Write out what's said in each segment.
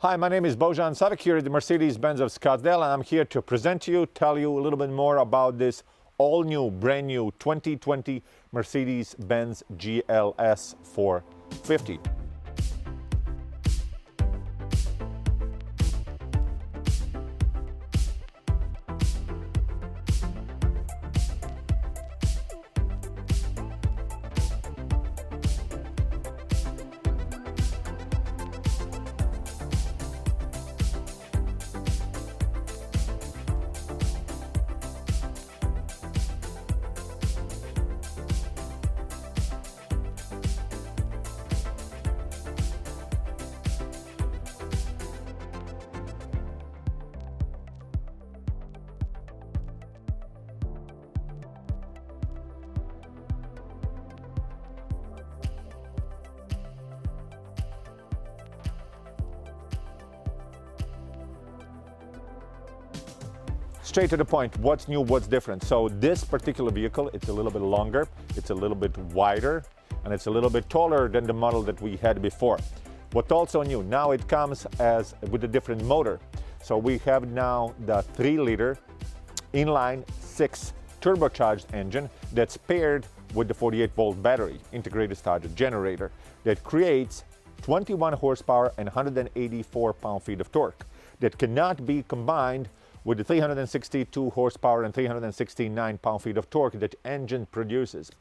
Hi, my name is Bojan Savic here at the Mercedes Benz of Scottsdale, and I'm here to present to you, tell you a little bit more about this all-new, brand-new 2020 Mercedes Benz GLS 450. Straight to the point, what's new, what's different? So this particular vehicle, it's a little bit longer, it's a little bit wider, and it's a little bit taller than the model that we had before. What's also new, now it comes with a different motor. So we have now the 3-liter inline 6 turbocharged engine that's paired with the 48-volt battery, integrated starter generator, that creates 21 horsepower and 184 pound-feet of torque that cannot be combined with the 362 horsepower and 369 pound-feet of torque that engine produces.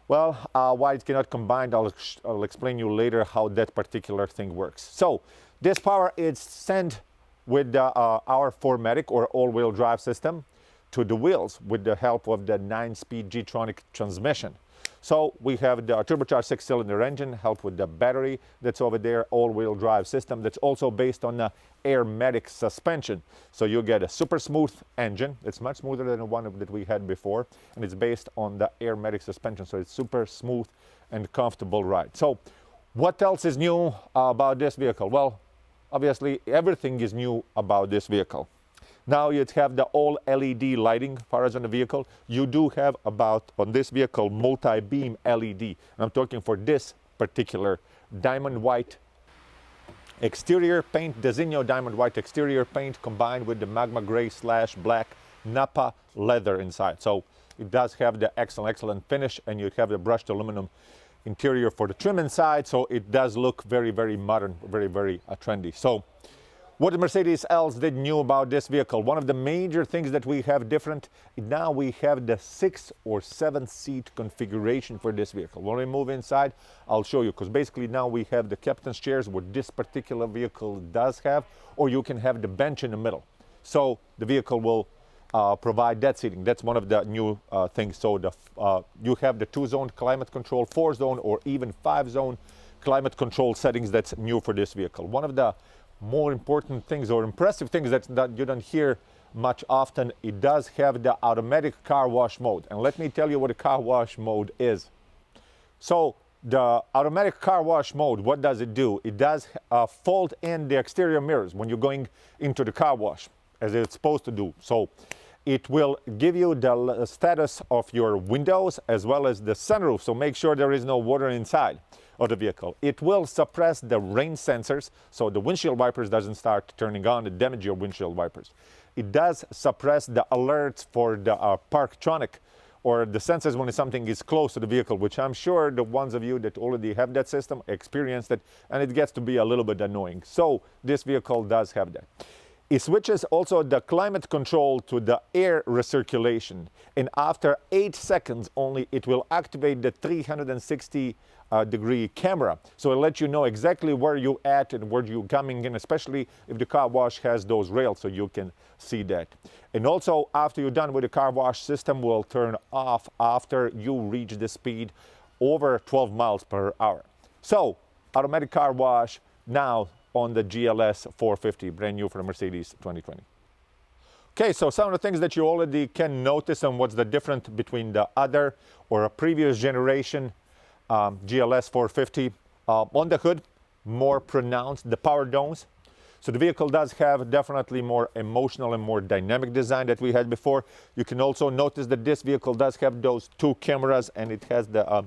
Well, why it cannot combine, I'll explain you later how that particular thing works. So this power is sent with our 4MATIC or all-wheel drive system to the wheels with the help of the 9-speed G-tronic transmission. So we have the turbocharged 6-cylinder engine, helped with the battery that's over there, all-wheel drive system that's also based on the air-matic suspension. So you get a super smooth engine. It's much smoother than the one that we had before, and it's based on the air-matic suspension, so it's super smooth and comfortable ride. So what else is new about this vehicle? Well, obviously everything is new about this vehicle. Now you have the all LED lighting as far as on the vehicle. You do have on this vehicle multi-beam LED. And I'm talking for this particular diamond white exterior paint, Designo diamond white exterior paint combined with the magma gray / black Napa leather inside. So it does have the excellent finish, and you have the brushed aluminum interior for the trim inside. So it does look very, very modern, very, very trendy. So what the Mercedes else did new about this vehicle? One of the major things that we have different, now we have the 6 or 7 seat configuration for this vehicle. When we move inside, I'll show you, because basically now we have the captain's chairs, what this particular vehicle does have, or you can have the bench in the middle. So the vehicle will provide that seating. That's one of the new things. So you have the 2-zone climate control, 4-zone, or even 5-zone climate control settings that's new for this vehicle. One of the more important things or impressive things that you don't hear much often, it does have the automatic car wash mode. And let me tell you what a car wash mode is. So the automatic car wash mode, what does it do? It does fold in the exterior mirrors when you're going into the car wash, as it's supposed to do. So it will give you the status of your windows as well as the sunroof, so make sure there is no water inside of the vehicle. It will suppress the rain sensors, so the windshield wipers doesn't start turning on and damage your windshield wipers. It does suppress the alerts for the parktronic, or the sensors when something is close to the vehicle, which I'm sure the ones of you that already have that system experienced it, and it gets to be a little bit annoying. So this vehicle does have that. It switches also the climate control to the air recirculation, and after 8 seconds only it will activate the 360-degree camera, so it'll let you know exactly where you're at and where you're coming in, especially if the car wash has those rails, so you can see that. And also, after you're done with the car wash, system will turn off after you reach the speed over 12 miles per hour. So automatic car wash now on the GLS 450, brand new for the Mercedes 2020. Okay, so some of the things that you already can notice and what's the difference between the other or a previous generation GLS 450. On the hood, more pronounced, the power domes. So the vehicle does have definitely more emotional and more dynamic design that we had before. You can also notice that this vehicle does have those 2 cameras, and it has the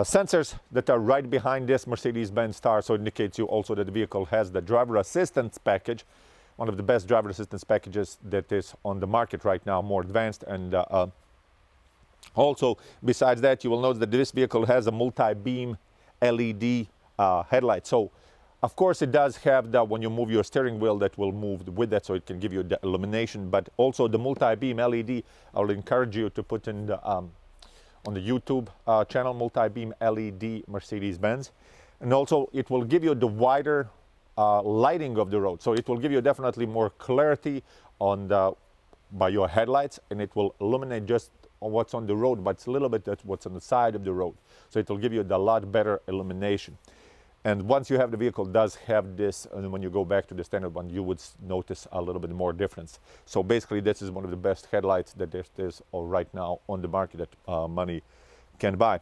sensors that are right behind this Mercedes-Benz star, so it indicates you also that the vehicle has the driver assistance package, one of the best driver assistance packages that is on the market right now, more advanced. And also, besides that, you will notice that this vehicle has a multi-beam LED headlight. So, of course, it does have the, when you move your steering wheel, that will move with that, so it can give you the illumination. But also the multi-beam LED, I will encourage you to put in the on the YouTube channel, multi-beam LED Mercedes-Benz. And also, it will give you the wider lighting of the road. So it will give you definitely more clarity on the by your headlights, and it will illuminate just on what's on the road, but it's a little bit at what's on the side of the road. So it will give you a lot better illumination. And once you have the vehicle does have this, and when you go back to the standard one, you would notice a little bit more difference. So basically, this is one of the best headlights that there's right now on the market that money can buy.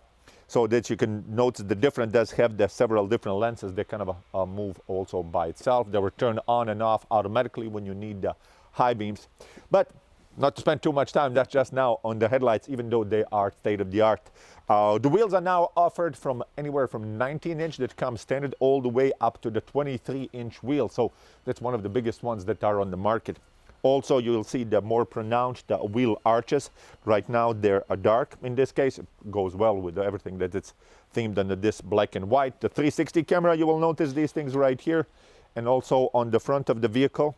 So that you can notice the difference does have the several different lenses. They kind of move also by itself. They will turn on and off automatically when you need the high beams. But not to spend too much time, that's just now on the headlights, even though they are state-of-the-art. The wheels are now offered from anywhere from 19-inch that comes standard all the way up to the 23-inch wheel. So that's one of the biggest ones that are on the market. Also, you will see the more pronounced wheel arches. Right now, they're dark. In this case, it goes well with everything that it's themed under this black and white. The 360 camera, you will notice these things right here. And also on the front of the vehicle,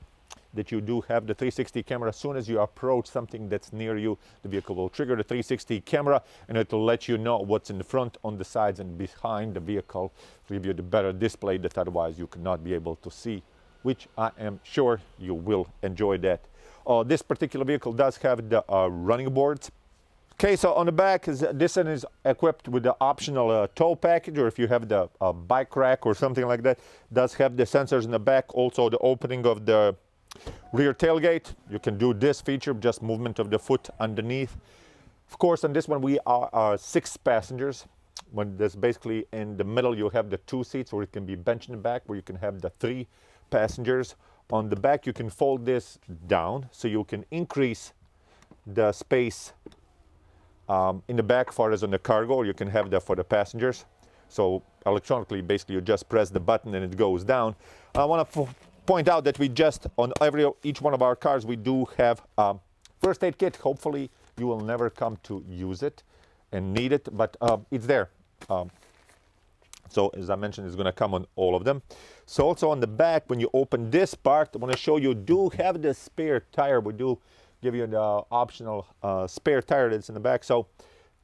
that you do have the 360 camera. As soon as you approach something that's near you, the vehicle will trigger the 360 camera, and it will let you know what's in the front, on the sides, and behind the vehicle, to give you the better display that otherwise you cannot be able to see, which I am sure you will enjoy that. This particular vehicle does have the running boards. Okay, so on the back, this one is equipped with the optional tow package, or if you have the bike rack or something like that, does have the sensors in the back. Also, the opening of the rear tailgate, you can do this feature, just movement of the foot underneath. Of course, on this one we are 6 passengers. When there's basically in the middle, you have the 2 seats, or it can be bench in the back, where you can have the 3 passengers. On the back, you can fold this down, so you can increase the space in the back far as on the cargo, or you can have that for the passengers. So electronically, basically, you just press the button and it goes down. I want to point out that we just, on each one of our cars, we do have first aid kit. Hopefully you will never come to use it and need it, but it's there. So as I mentioned, it's going to come on all of them. So also on the back, when you open this part, I want to show you do have the spare tire. We do give you the optional spare tire that's in the back. So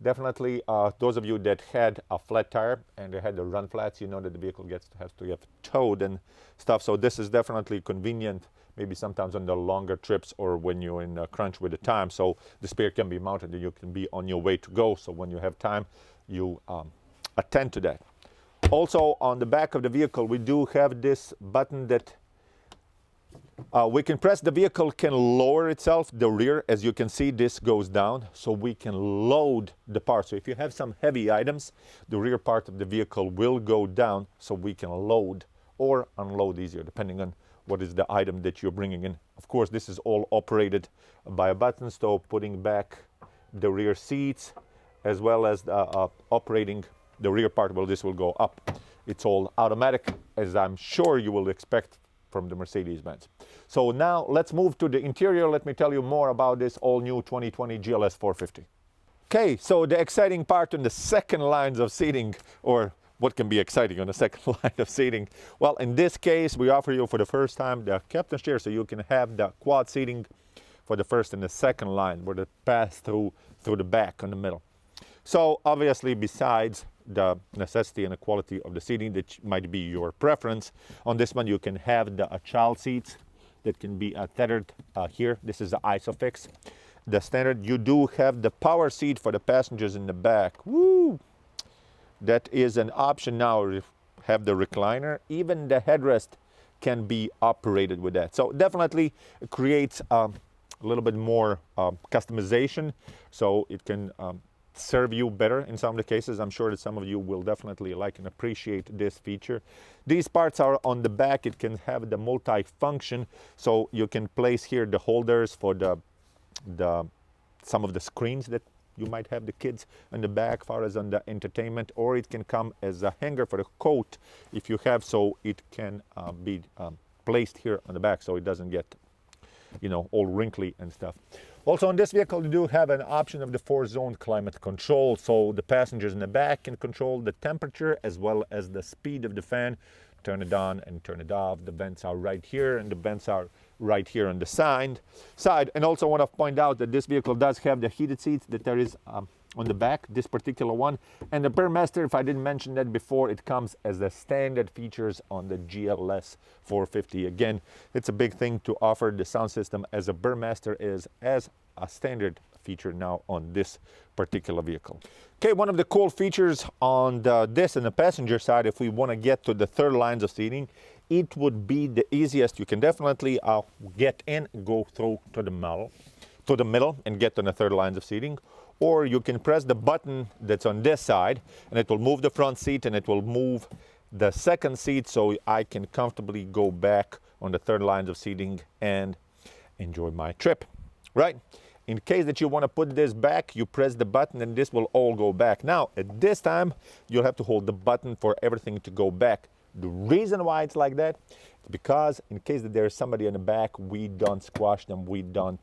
definitely, those of you that had a flat tire and they had the run flats, you know that the vehicle has to get towed and stuff. So this is definitely convenient, maybe sometimes on the longer trips or when you're in a crunch with the time. So the spare can be mounted and you can be on your way to go. So when you have time, you attend to that. Also, on the back of the vehicle, we do have this button that we can press. The vehicle can lower itself, the rear. As you can see, this goes down, so we can load the part. So if you have some heavy items, the rear part of the vehicle will go down, so we can load or unload easier, depending on what is the item that you're bringing in. Of course, this is all operated by a button, so putting back the rear seats, as well as operating the rear part, well, this will go up. It's all automatic, as I'm sure you will expect from the Mercedes-Benz. So now let's move to the interior. Let me tell you more about this all-new 2020 GLS 450. Okay, so the exciting part on the second lines of seating, or what can be exciting on the second line of seating? Well, in this case, we offer you for the first time the captain's chair, so you can have the quad seating for the first and the second line, where they pass through the back in the middle. So obviously, besides the necessity and the quality of the seating that might be your preference, on this one you can have the child seats that can be tethered here. This is the ISOFIX. The standard, you do have the power seat for the passengers in the back. Woo! That is an option now. You have the recliner. Even the headrest can be operated with that. So definitely it creates a little bit more customization, so it can serve you better in some of the cases. I'm sure that some of you will definitely like and appreciate this feature. These parts are on the back. It can have the multi-function, so you can place here the holders for some of the screens that you might have the kids in the back, far as on the entertainment, or it can come as a hanger for the coat if you have, so it can be placed here on the back so it doesn't get, you know, all wrinkly and stuff. Also on this vehicle, you do have an option of the 4-zone climate control, so the passengers in the back can control the temperature as well as the speed of the fan. Turn it on and turn it off. The vents are right here, and the vents are right here on the side. And also want to point out that this vehicle does have the heated seats that there is on the back, this particular one. And the Burmester, if I didn't mention that before, it comes as the standard features on the GLS 450. Again, it's a big thing to offer the sound system as a Burmester is as a standard feature now on this particular vehicle. Okay, one of the cool features on this and the passenger side, if we want to get to the third lines of seating, it would be the easiest. You can definitely get in, go through to the middle and get to the third lines of seating. Or you can press the button that's on this side and it will move the front seat and it will move the second seat so I can comfortably go back on the third lines of seating and enjoy my trip, right? In case that you want to put this back, you press the button and this will all go back. Now, at this time, you'll have to hold the button for everything to go back. The reason why it's like that is because in case that there's somebody in the back, we don't squash them, we don't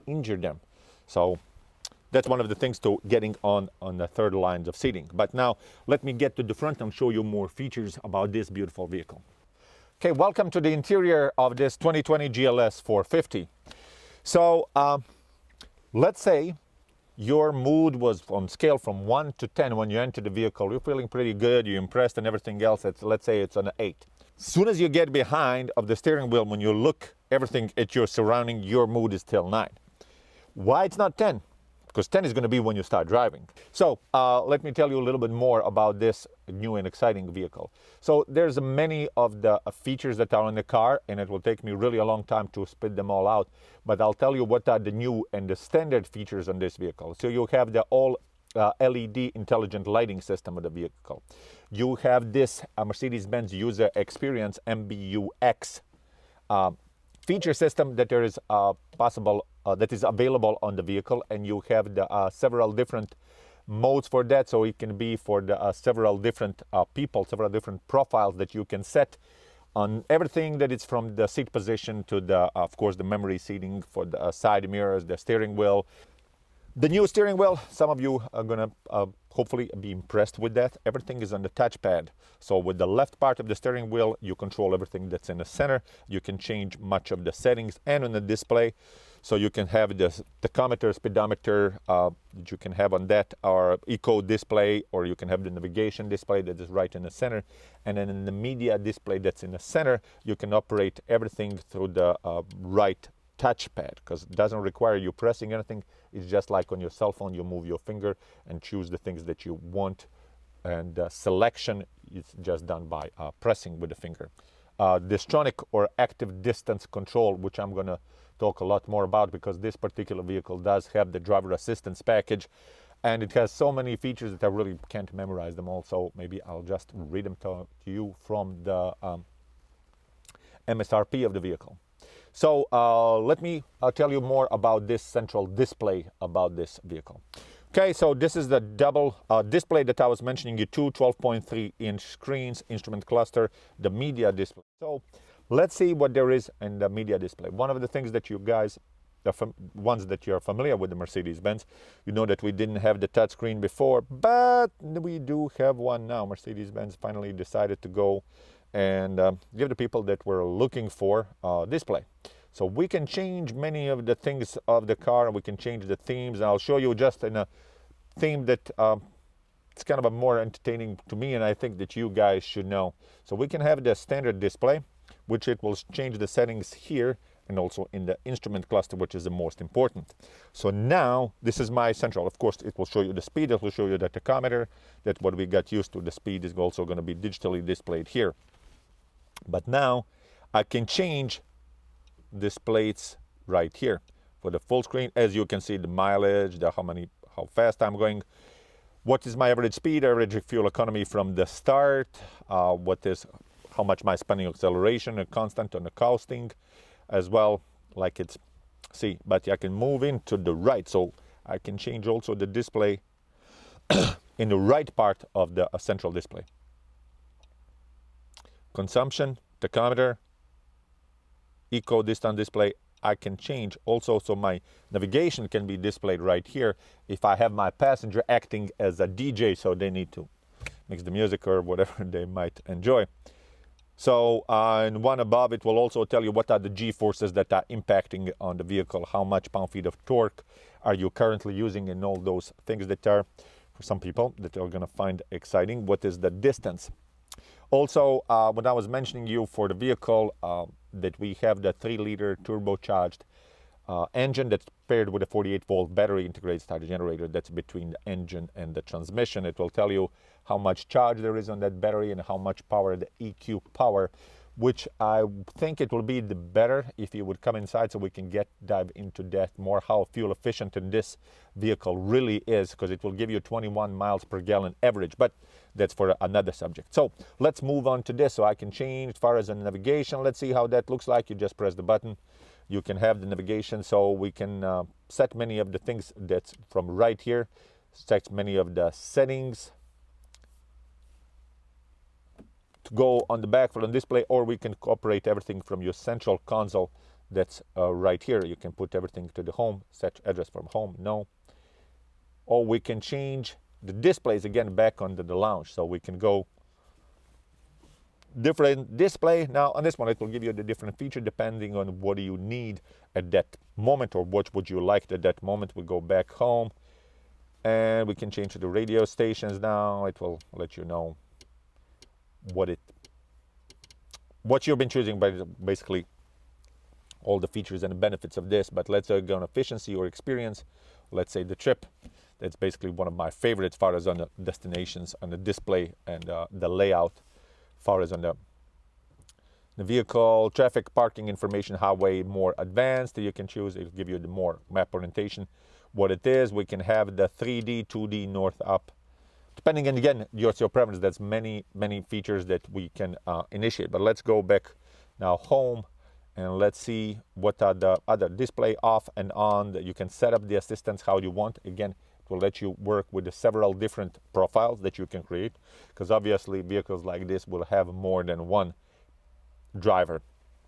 injure them. So that's one of the things to getting on the third lines of seating. But now let me get to the front and show you more features about this beautiful vehicle. Okay, welcome to the interior of this 2020 GLS 450. So let's say your mood was on scale from 1 to 10 when you enter the vehicle. You're feeling pretty good, you're impressed and everything else. Let's say it's on an 8. As soon as you get behind of the steering wheel, when you look everything at your surrounding, your mood is still 9. Why it's not 10? Because 10 is going to be when you start driving. So let me tell you a little bit more about this new and exciting vehicle. So there's many of the features that are in the car, and it will take me really a long time to spit them all out. But I'll tell you what are the new and the standard features on this vehicle. So you have the all LED intelligent lighting system of the vehicle. You have this Mercedes-Benz user experience MBUX feature system that there is that is available on the vehicle, and you have the several different modes for that, so it can be for the several different people, several different profiles that you can set on everything that is from the seat position to the of course the memory seating for the side mirrors, the steering wheel. The new steering wheel, some of you are gonna hopefully be impressed with that. Everything is on the touchpad. So with the left part of the steering wheel, you control everything that's in the center. You can change much of the settings, and on the display, so you can have the tachometer, speedometer that you can have on that, or eco display, or you can have the navigation display that is right in the center. And then in the media display that's in the center, you can operate everything through the right touchpad, because it doesn't require you pressing anything. It's just like on your cell phone, you move your finger and choose the things that you want, and selection is just done by pressing with the finger. Distronic or active distance control, which I'm going to talk a lot more about, because this particular vehicle does have the driver assistance package, and it has so many features that I really can't memorize them all, so maybe I'll just read them to you from the MSRP of the vehicle. So let me tell you more about this central display about this vehicle. Okay, so this is the double display that I was mentioning you, two 12.3-inch screens, instrument cluster, the media display. So let's see what there is in the media display. One of the things that you guys, the ones that you're familiar with the Mercedes-Benz, you know that we didn't have the touchscreen before, but we do have one now. Mercedes-Benz finally decided to go and give the people that were looking for display. So we can change many of the things of the car, and we can change the themes, and I'll show you just in a theme that it's kind of a more entertaining to me, and I think that you guys should know. So we can have the standard display, which it will change the settings here, and also in the instrument cluster, which is the most important. So now this is my central. Of course, it will show you the speed, it will show you the tachometer, that what we got used to. The speed is also going to be digitally displayed here. But now I can change displays right here for the full screen. As you can see, the mileage, the how fast I'm going, what is my average speed, average fuel economy from the start, what is how much my spending acceleration, a constant on the coasting as well, like it's see. But I can move into the right, so I can change also the display in the right part of the central display. Consumption, tachometer, eco distance display. I can change also, so my navigation can be displayed right here if I have my passenger acting as a DJ, so they need to mix the music or whatever they might enjoy. So and one above, it will also tell you what are the G-forces that are impacting on the vehicle, how much pound-feet of torque are you currently using, and all those things that are, for some people, that are going to find exciting. What is the distance? Also, when I was mentioning you for the vehicle, that we have the 3-liter turbocharged engine that's paired with a 48-volt battery integrated starter generator that's between the engine and the transmission. It will tell you how much charge there is on that battery and how much power, the EQ power, which I think it will be the better if you would come inside so we can dive into that more, how fuel efficient in this vehicle really is, because it will give you 21 miles per gallon average, but that's for another subject. So let's move on to this so I can change as far as the navigation. Let's see how that looks like. You just press the button. You can have the navigation, so we can set many of the things that's from right here, set many of the settings to go on the back for the display, or we can operate everything from your central console that's right here. You can put everything to the home, set address from home, no. Or we can change the displays again back onto the lounge, so we can go different display. Now on this one, it will give you the different feature depending on what do you need at that moment, or what would you like at that moment. We go back home and we can change to the radio stations. Now it will let you know what you've been choosing, by basically all the features and the benefits of this. But let's go on efficiency or experience. Let's say the trip. That's basically one of my favorites as far as on the destinations, on the display and the layout. As far as on the vehicle, traffic, parking information, highway, more advanced. You can choose. It'll give you the more map orientation. What it is, we can have the 3D, 2D, north, up. Depending on, again, your preference, that's many features that we can initiate. But let's go back now home and let's see what are the other display off and on. That you can set up the assistance how you want. Again, it will let you work with the several different profiles that you can create, because obviously vehicles like this will have more than one driver.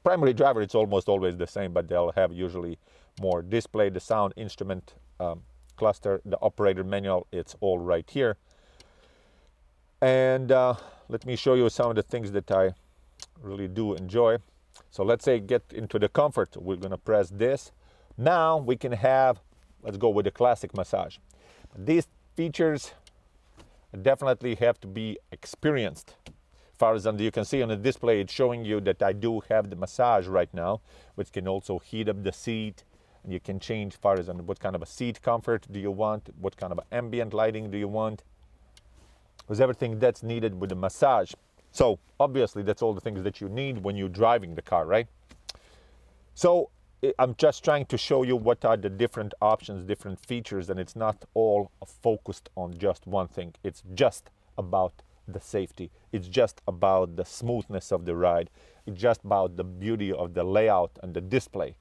Primary driver, it's almost always the same, but they'll have usually more display, the sound instrument cluster, the operator manual, it's all right here. And let me show you some of the things that I really do enjoy. So let's say get into the comfort. We're going to press this. Now we can have, let's go with the classic massage. These features definitely have to be experienced. As far as you can see on the display, it's showing you that I do have the massage right now, which can also heat up the seat. And you can change as far as on what kind of a seat comfort do you want, what kind of ambient lighting do you want. With everything that's needed with the massage. So obviously that's all the things that you need when you're driving the car, right? So I'm just trying to show you what are the different options, different features, and it's not all focused on just one thing. It's just about the safety. It's just about the smoothness of the ride. It's just about the beauty of the layout and the display.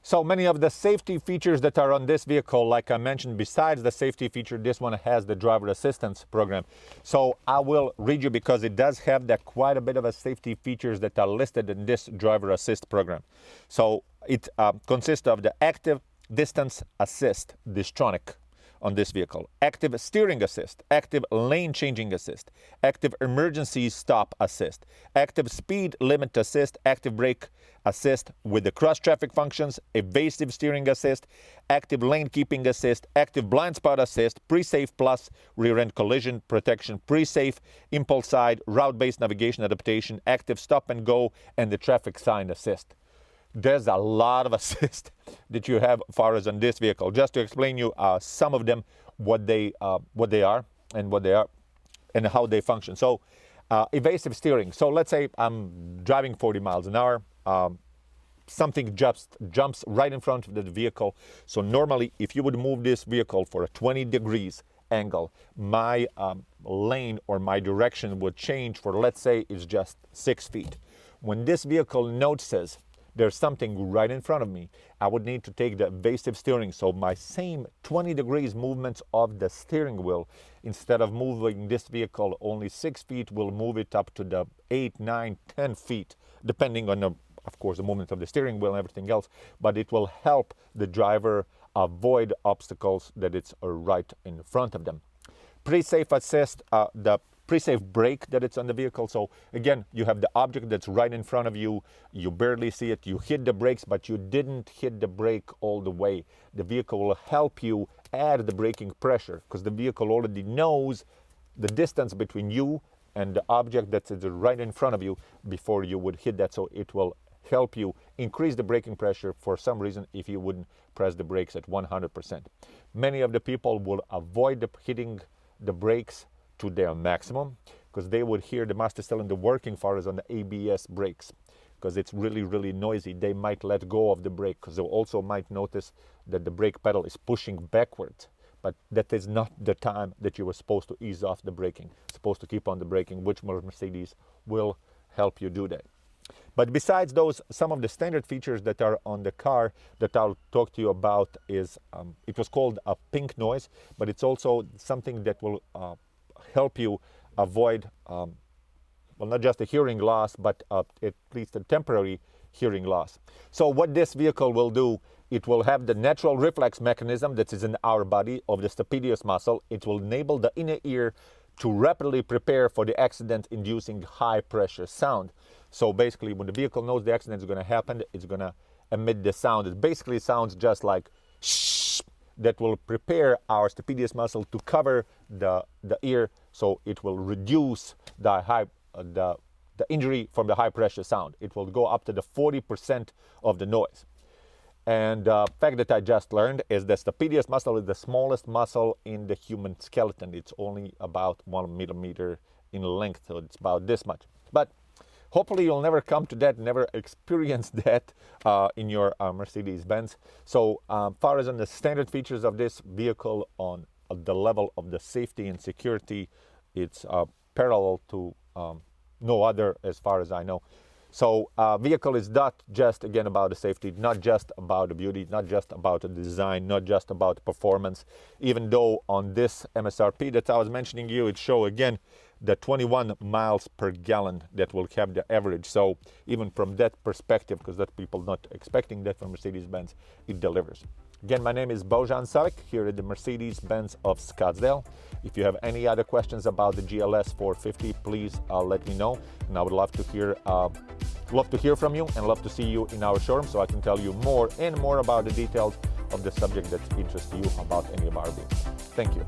So many of the safety features that are on this vehicle, like I mentioned, besides the safety feature, this one has the driver assistance program. So I will read you, because it does have quite a bit of a safety features that are listed in this driver assist program. So it consists of the active distance assist, Distronic, on this vehicle, active steering assist, active lane changing assist, active emergency stop assist, active speed limit assist, active brake assist with the cross traffic functions, evasive steering assist, active lane keeping assist, active blind spot assist, pre-safe plus rear end collision protection, pre-safe impulse side, route-based navigation adaptation, active stop and go, and the traffic sign assist. There's a lot of assist that you have as far as on this vehicle. Just to explain you some of them, what they are and how they function. So evasive steering. So let's say I'm driving 40 miles an hour. Something just jumps right in front of the vehicle. So normally, if you would move this vehicle for a 20 degrees angle, my lane or my direction would change for, let's say, it's just 6 feet. When this vehicle notices there's something right in front of me, I would need to take the evasive steering. So my same 20 degrees movements of the steering wheel, instead of moving this vehicle only 6 feet, will move it up to the 8, 9, 10 feet, depending on, of course, the movement of the steering wheel and everything else. But it will help the driver avoid obstacles that it's right in front of them. Pre-safe assist, the pre-safe brake that it's on the vehicle. So again, you have the object that's right in front of you. You barely see it. You hit the brakes, but you didn't hit the brake all the way. The vehicle will help you add the braking pressure, because the vehicle already knows the distance between you and the object that's right in front of you before you would hit that. So it will help you increase the braking pressure for some reason if you wouldn't press the brakes at 100%. Many of the people will avoid hitting the brakes to their maximum, because they would hear the master cylinder working for us on the ABS brakes, because it's really, really noisy. They might let go of the brake, because they also might notice that the brake pedal is pushing backwards. But that is not the time that you were supposed to ease off the braking. Supposed to keep on the braking, which Mercedes will help you do that. But besides those, some of the standard features that are on the car that I'll talk to you about is, it was called a pink noise, but it's also something that will help you avoid, well, not just a hearing loss, but at least a temporary hearing loss. So what this vehicle will do, it will have the natural reflex mechanism that is in our body of the stapedius muscle. It will enable the inner ear to rapidly prepare for the accident-inducing high-pressure sound. So basically, when the vehicle knows the accident is going to happen, it's going to emit the sound. It basically sounds just like shh. That will prepare our stapedius muscle to cover the ear, so it will reduce the injury from the high-pressure sound. It will go up to the 40% of the noise. And the fact that I just learned is the stapedius muscle is the smallest muscle in the human skeleton. It's only about 1 millimeter in length, so it's about this much. But hopefully you'll never come to that, never experience that in your Mercedes-Benz. So far as on the standard features of this vehicle, on the level of the safety and security, it's parallel to no other as far as I know. So vehicle is not just, again, about the safety, not just about the beauty, not just about the design, not just about the performance. Even though on this MSRP that I was mentioning you, it show again the 21 miles per gallon that will have the average. So even from that perspective, because that people not expecting that from Mercedes-Benz, it delivers. Again, my name is Bojan Savic here at the Mercedes Benz of Scottsdale. If you have any other questions about the GLS 450, please let me know, and I would love to hear from you and love to see you in our showroom, so I can tell you more and more about the details of the subject that interests you about any of our vehicles. Thank you.